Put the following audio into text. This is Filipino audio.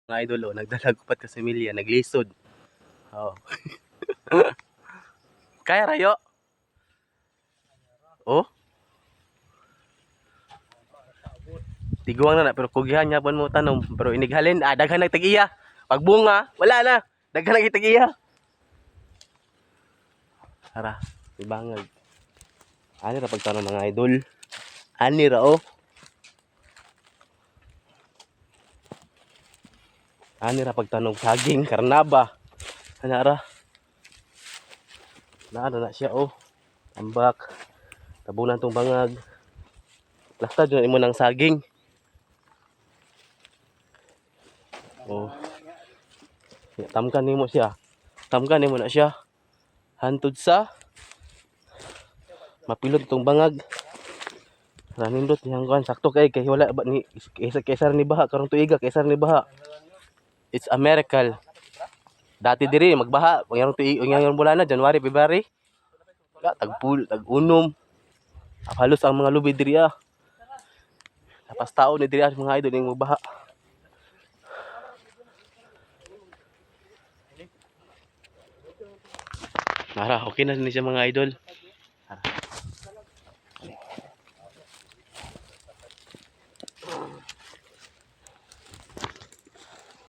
Mga idol, oh, nagdalagupat ka sa milya, naglisod. Oh. Kaya rayo? Oh? Tiguang na pero kugihan niya pon mo tanom. Pero inighalin, daghan nagtag-iya. Pagbunga, wala na. Daghan nagtag-iya. Tara, ibangag. Ani ra pagtanong mga idol. Ani ra oh. Ani ra pagtanong saging, karnaba. Ana ra. Na siya oh. Tambak. Tabunan tong bangag. Lasta dyan mo ng saging. Oh. Tamkan nimo siya. Tamkan nimo na siya. Hantod sa mapilot itong bangag. Ranindot niyang kuhan. Sakto kay wala ba ni kaysar ni baha karong tuiga kaysar ni baha. It's a miracle. Dati diri magbaha, ngayong tuig, ngayong bulan na January, February. Tag-unom. Halos ang mga lubid diri ah. Tapos tao ni diri mga idol ning magbaha. Nara, okay na ni siya mga idol.